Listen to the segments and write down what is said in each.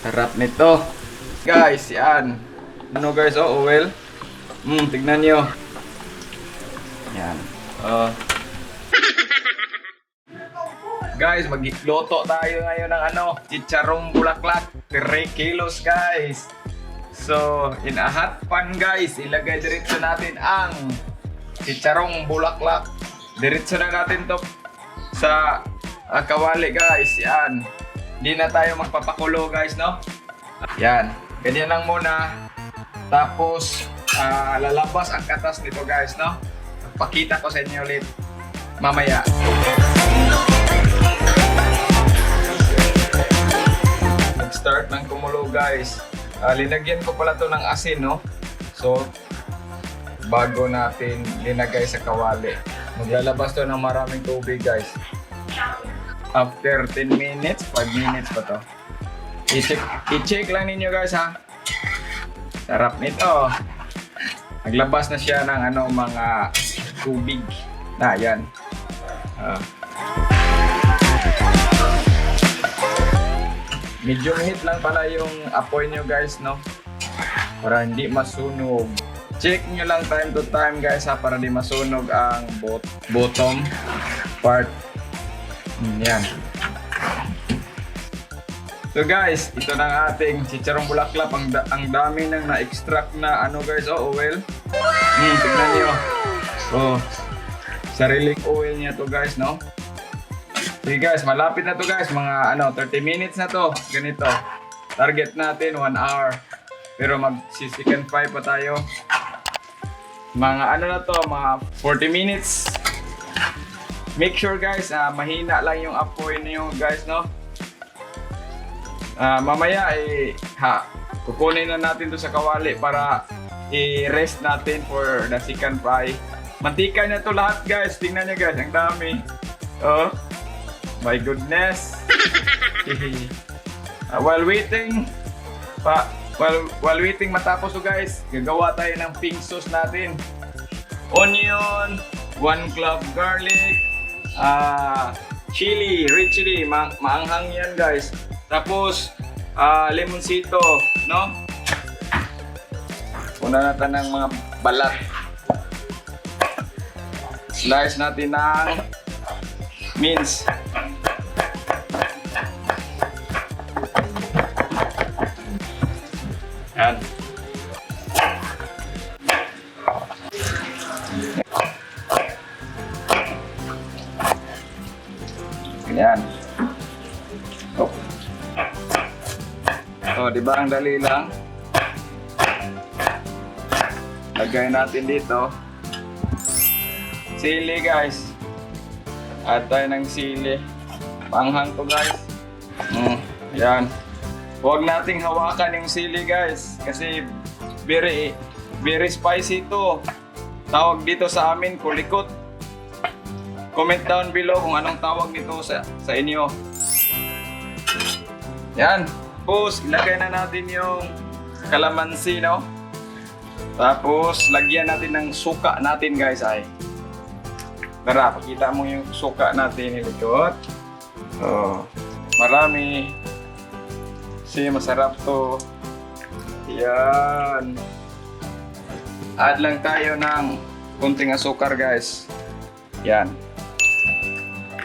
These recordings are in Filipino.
Harap nito. Guys, yan. Ano guys, oh, oil. Tignan nyo. Yan. Guys, magluto tayo ngayon ng chicharong bulaklak. 3 kilos guys. So, in a hot pan guys, ilagay diretso natin ang chicharong bulaklak. Diretso na natin to sa kawali guys. Yan. Hindi na tayo magpapakulo guys, no? Yan. Ganyan lang muna. Tapos, lalabas ang katas nito guys, no? Pakita ko sa inyo ulit mamaya. Nag-start ng kumulo guys. Linagyan ko pala to ng asin, no? So, bago natin linagay sa kawali. Maglalabas to ng maraming tubig guys. After 10 minutes, 5 minutes pa to. I-check lang ninyo guys ha. Sarap nito. Naglabas na siya ng mga tubig. Yan. Medium heat lang pala yung apoy nyo guys, no? Para hindi masunog. Check nyo lang time to time guys ha, para hindi masunog ang bottom part. Yan. So guys, ito na ang ating chicharong bulaklak. Ang dami nang na-extract na guys, oil. Tignan nyo. Sariling oil niya to guys, no? Okay guys, malapit na to guys. Mga 30 minutes na to. Ganito. Target natin 1 hour. Pero mag-chicken fry pa tayo. Mga na to, mga 40 minutes. Make sure guys, mahina lang yung apoy niyo guys, no? Mamaya kukunin na natin to sa kawali para i-rest natin for the chicken fry. Mantika na to lahat guys. Tingnan nyo guys, ang dami. Oh, my goodness. While waiting matapos to guys, gagawa tayo ng pink sauce natin. Onion, 1 clove garlic, chili, red chili, maanghang yan guys. Tapos, lemonsito, no? Una natin ng mga balat. Slice natin ng mince. Yan. Yan. Oh, di ba ang dali lang? Lagay natin dito. Sili guys. Add tayo ng sili. Panghang to guys. Yan. Huwag nating hawakan yung sili guys. Kasi very spicy to. Tawag dito sa amin, kulikot. Comment down below kung anong tawag nito sa inyo. Yan. Tapos, ilagay na natin yung kalamansi, no? Tapos, lagyan natin ng suka natin, guys, ay. Tara, pakita mo yung suka natin, ilikot. Oh, marami. Kasi masarap to. Yan. Add lang tayo ng kunting asukar, guys. Yan.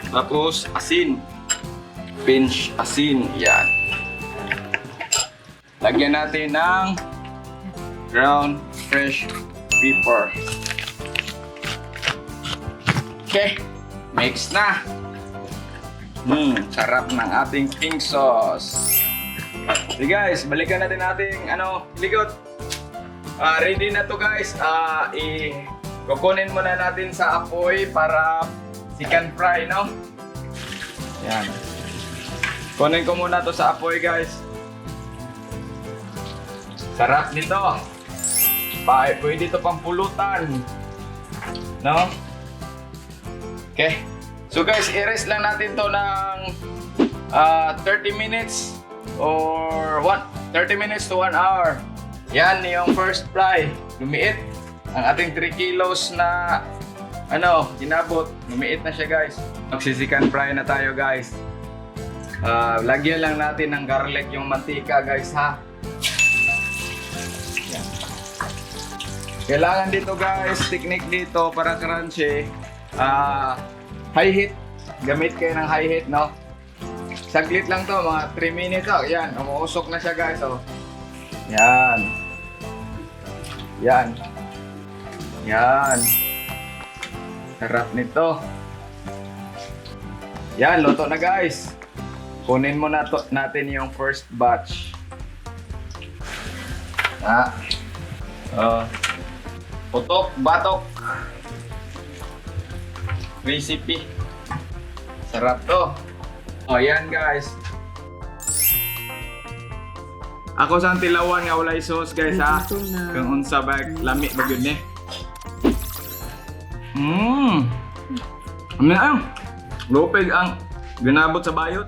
Tapos, asin. Pinch asin. Yan. Lagyan natin ng ground fresh pepper. Okay, mix na. Sarap ng ating pink sauce. Okay guys, balikan natin ating likod. Ready na to guys. Kukunin muna natin sa apoy para chicken fry, no? Yan. Kunin ko muna to sa apoy guys. Sarap nito. Pwede ito pang pulutan. No? Okay. So guys, i-rest lang natin to ng 30 minutes or 30 minutes to 1 hour. Yan yung first fry. Lumiit. Ang ating 3 kilos na inabot. Lumiit na siya guys. Magsisikan fry na tayo guys. Lagyan lang natin ng garlic yung mantika guys ha. Yan. Kailangan dito guys, technique dito para crunchy. High heat. Gamit kayo ng high heat, no? Saglit lang to, mga 3 minutes. Oh. Yan, umuusok na siya guys. Oh. Yan. Yan. Yan. Sarap nito. Yan, luto na guys. Kunin mo na natin yung first batch. Putok, batok. Recipe. Sarap to. O, yan guys. Ako sa tilawan nga walay sauce guys ha. Kung unsa ba lami ba gyud ni. Ano ang lupig ang ginabot sa bayot.